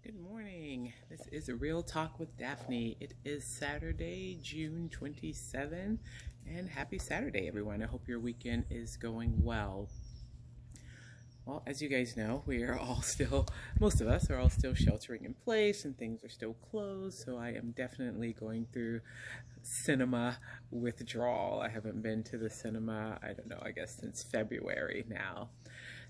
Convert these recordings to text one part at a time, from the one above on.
Good morning. This is a Real Talk with Daphne. It is Saturday, June 27, and happy Saturday, everyone. I hope your weekend is going well. Well, as you guys know, we are all still, most of us are all still sheltering in place and things are still closed, so I am definitely going through cinema withdrawal. I haven't been to the cinema, I don't know, I guess since February now.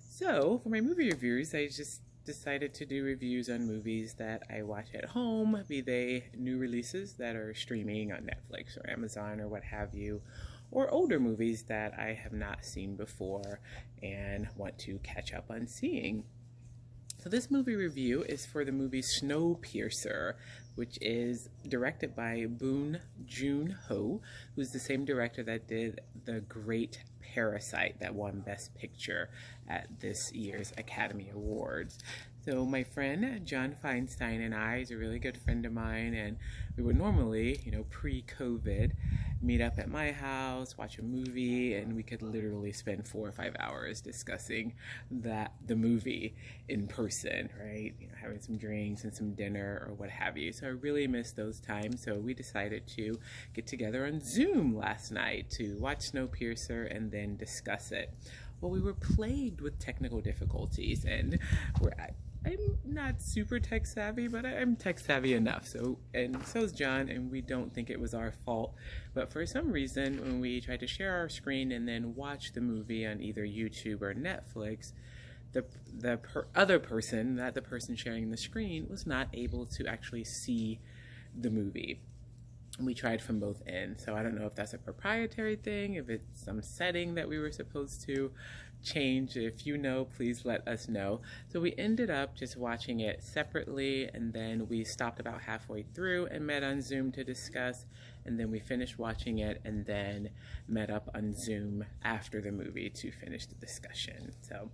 So, for my movie reviews, I just decided to do reviews on movies that I watch at home, be they new releases that are streaming on Netflix or Amazon or what have you, or older movies that I have not seen before and want to catch up on seeing. So this movie review is for the movie Snowpiercer, which is directed by Boon Jun-Ho, who's the same director that did the great Parasite that won Best Picture at this year's Academy Awards. So my friend John Feinstein and I, is a really good friend of mine, and we would normally, pre-COVID, meet up at my house, watch a movie, and we could literally spend 4 or 5 hours discussing the movie in person, right? Having some drinks and some dinner or what have you. So I really miss those times. So we decided to get together on Zoom last night to watch Snowpiercer and then discuss it. Well, we were plagued with technical difficulties, and I'm not super tech savvy, but I'm tech savvy enough. So is John, and we don't think it was our fault. But for some reason, when we tried to share our screen and then watch the movie on either YouTube or Netflix, the other person, not the person sharing the screen, was not able to actually see the movie. We tried from both ends, so I don't know if that's a proprietary thing, if it's some setting that we were supposed to change. If you know, please let us know. So we ended up just watching it separately, and then we stopped about halfway through and met on Zoom to discuss, and then we finished watching it and then met up on Zoom after the movie to finish the discussion. So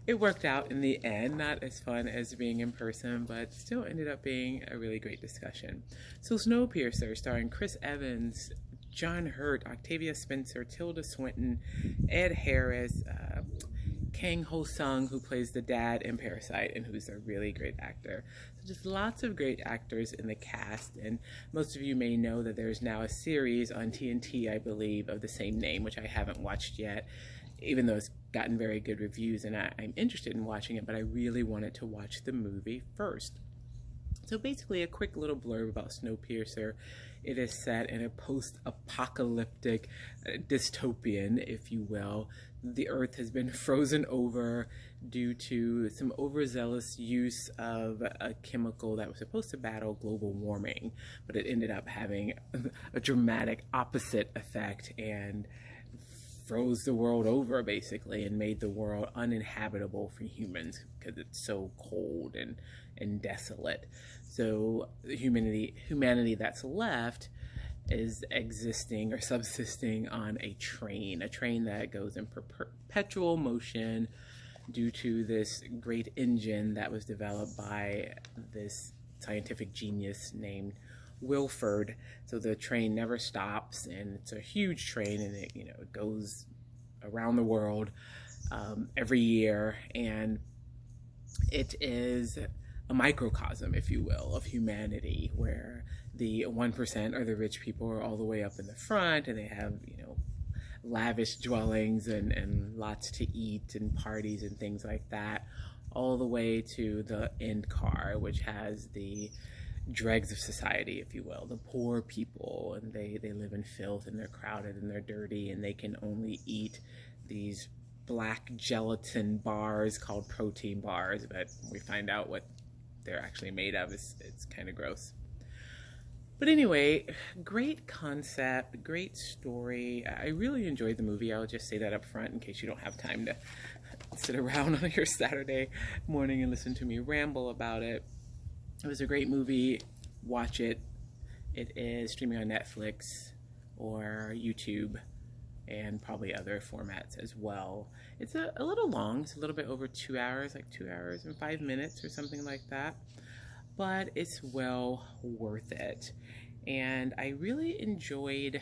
it worked out in the end, not as fun as being in person, but still ended up being a really great discussion. So Snowpiercer, starring Chris Evans, John Hurt, Octavia Spencer, Tilda Swinton, Ed Harris, Kang Ho-sung, who plays the dad in Parasite and who's a really great actor. So just lots of great actors in the cast, and most of you may know that there's now a series on TNT, I believe, of the same name, which I haven't watched yet, even though it's gotten very good reviews and I'm interested in watching it, but I really wanted to watch the movie first. So basically, a quick little blurb about Snowpiercer. It is set in a post-apocalyptic dystopian, if you will. The Earth has been frozen over due to some overzealous use of a chemical that was supposed to battle global warming, but it ended up having a dramatic opposite effect and froze the world over, basically, and made the world uninhabitable for humans because it's so cold and desolate. So the humanity that's left is existing or subsisting on a train that goes in perpetual motion due to this great engine that was developed by this scientific genius named Wilford. So the train never stops, and it's a huge train, and it goes around the world every year, and it is a microcosm, if you will, of humanity, where the 1% are the rich people are all the way up in the front, and they have lavish dwellings and lots to eat and parties and things like that, all the way to the end car, which has the dregs of society, if you will, the poor people, and they live in filth, and they're crowded and they're dirty, and they can only eat these black gelatin bars called protein bars, but we find out what they're actually made of. It's kind of gross. But anyway, great concept, great story. I really enjoyed the movie. I'll just say that up front in case you don't have time to sit around on your Saturday morning and listen to me ramble about it. It was a great movie. Watch it. It is streaming on Netflix or YouTube and probably other formats as well. It's a little long. It's a little bit over 2 hours, like 2 hours and 5 minutes or something like that. But it's well worth it. And I really enjoyed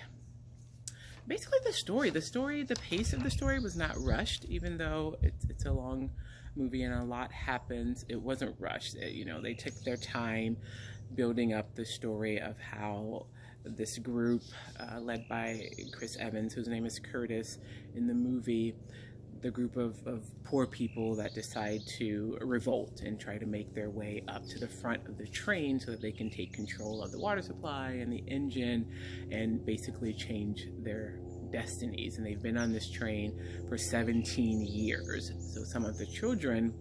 basically the story. The pace of the story was not rushed, even though it's a long movie, and a lot happens. It wasn't rushed. They took their time building up the story of how this group, led by Chris Evans, whose name is Curtis in the movie, the group of poor people that decide to revolt and try to make their way up to the front of the train so that they can take control of the water supply and the engine and basically change their destinies. And they've been on this train for 17 years. So some of the children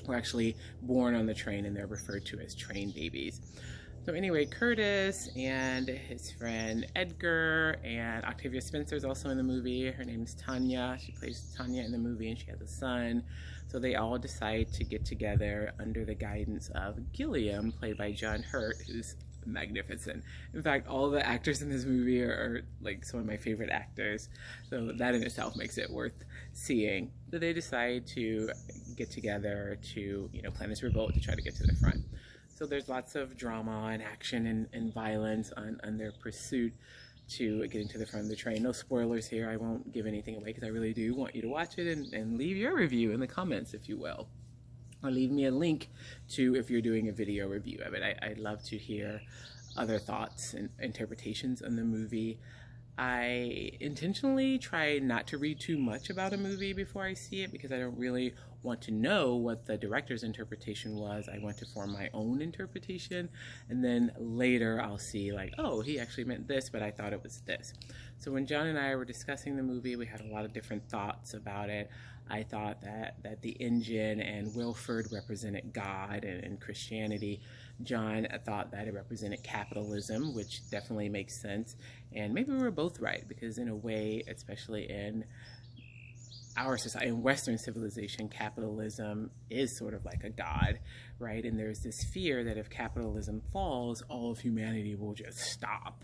were actually born on the train, and they're referred to as train babies. So anyway, Curtis and his friend Edgar, and Octavia Spencer is also in the movie. Her name's Tanya. She plays Tanya in the movie, and she has a son. So they all decide to get together under the guidance of Gilliam, played by John Hurt, who's magnificent. In fact, all the actors in this movie are like some of my favorite actors. So that in itself makes it worth seeing. So they decide to get together to, plan this revolt to try to get to the front. So there's lots of drama and action and violence on their pursuit to getting to the front of the train. No spoilers here. I won't give anything away because I really do want you to watch it and leave your review in the comments, if you will. Or leave me a link to if you're doing a video review of it. I'd love to hear other thoughts and interpretations on the movie. I intentionally try not to read too much about a movie before I see it because I don't really want to know what the director's interpretation was. I want to form my own interpretation, and then later I'll see like, oh, he actually meant this, but I thought it was this. So when John and I were discussing the movie, we had a lot of different thoughts about it. I thought that the engine and Wilford represented God and Christianity. John thought that it represented capitalism, which definitely makes sense. And maybe we were both right, because in a way, especially in our society, in Western civilization, capitalism is sort of like a god, right? And there's this fear that if capitalism falls, all of humanity will just stop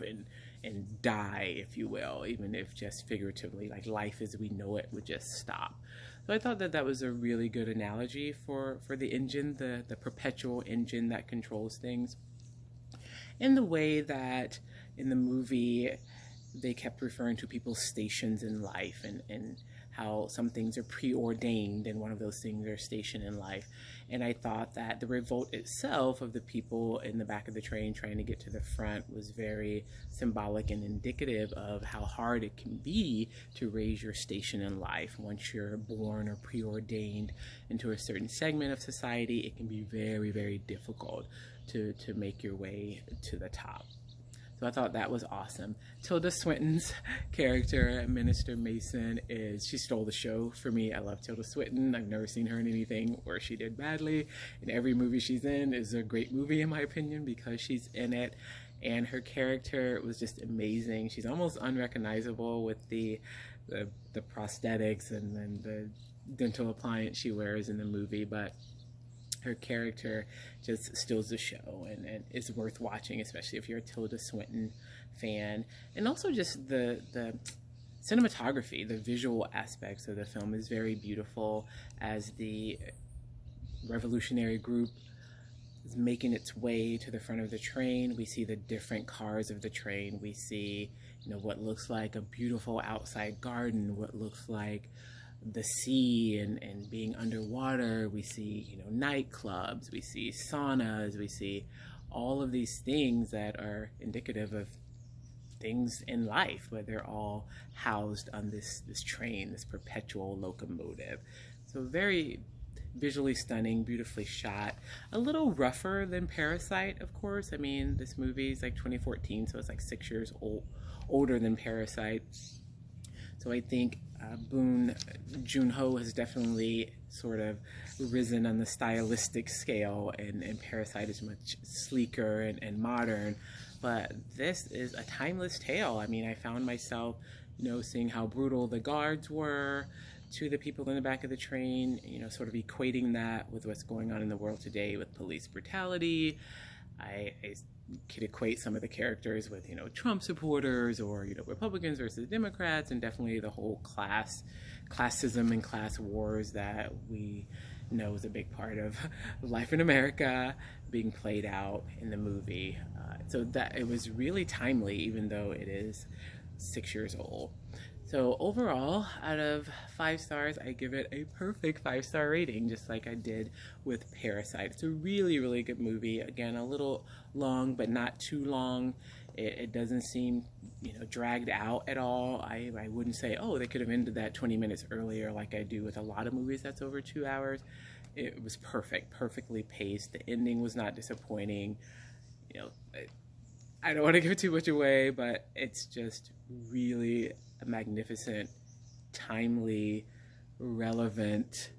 and die, if you will, even if just figuratively, like life as we know it would just stop. So I thought that was a really good analogy for the engine, the perpetual engine that controls things. In the way that in the movie, they kept referring to people's stations in life and how some things are preordained, and one of those things are station in life. And I thought that the revolt itself of the people in the back of the train trying to get to the front was very symbolic and indicative of how hard it can be to raise your station in life. Once you're born or preordained into a certain segment of society, it can be very, very difficult to make your way to the top. So I thought that was awesome. Tilda Swinton's character, Minister Mason, she stole the show for me. I love Tilda Swinton. I've never seen her in anything where she did badly. And every movie she's in is a great movie, in my opinion, because she's in it. And her character was just amazing. She's almost unrecognizable with the prosthetics and the dental appliance she wears in the movie, but her character just steals the show and is worth watching, especially if you're a Tilda Swinton fan. And also just the cinematography, the visual aspects of the film is very beautiful as the revolutionary group is making its way to the front of the train. We see the different cars of the train. We see, what looks like a beautiful outside garden, what looks like the sea and being underwater. We see, nightclubs, we see saunas, we see all of these things that are indicative of things in life, where they're all housed on this train, this perpetual locomotive. So very visually stunning, beautifully shot. A little rougher than Parasite, of course. I mean, this movie is like 2014, so it's like 6 years older than Parasite. So I think Boon Jun-Ho has definitely sort of risen on the stylistic scale, and Parasite is much sleeker and modern. But this is a timeless tale. I mean, I found myself, seeing how brutal the guards were to the people in the back of the train, sort of equating that with what's going on in the world today with police brutality. I could equate some of the characters with, Trump supporters or, Republicans versus Democrats, and definitely the whole classism and class wars that we know is a big part of life in America being played out in the movie. So that it was really timely, even though it is 6 years old. So overall, out of 5 stars, I give it a perfect 5-star rating, just like I did with Parasite. It's a really, really good movie. Again, a little long, but not too long. It doesn't seem, dragged out at all. I wouldn't say, oh, they could have ended that 20 minutes earlier like I do with a lot of movies that's over 2 hours. It was perfect, perfectly paced. The ending was not disappointing. I don't want to give too much away, but it's just really a magnificent, timely, relevant,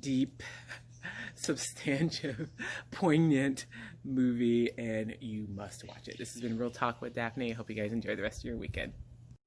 deep, substantive, poignant movie, and you must watch it. This has been Real Talk with Daphne. I hope you guys enjoy the rest of your weekend.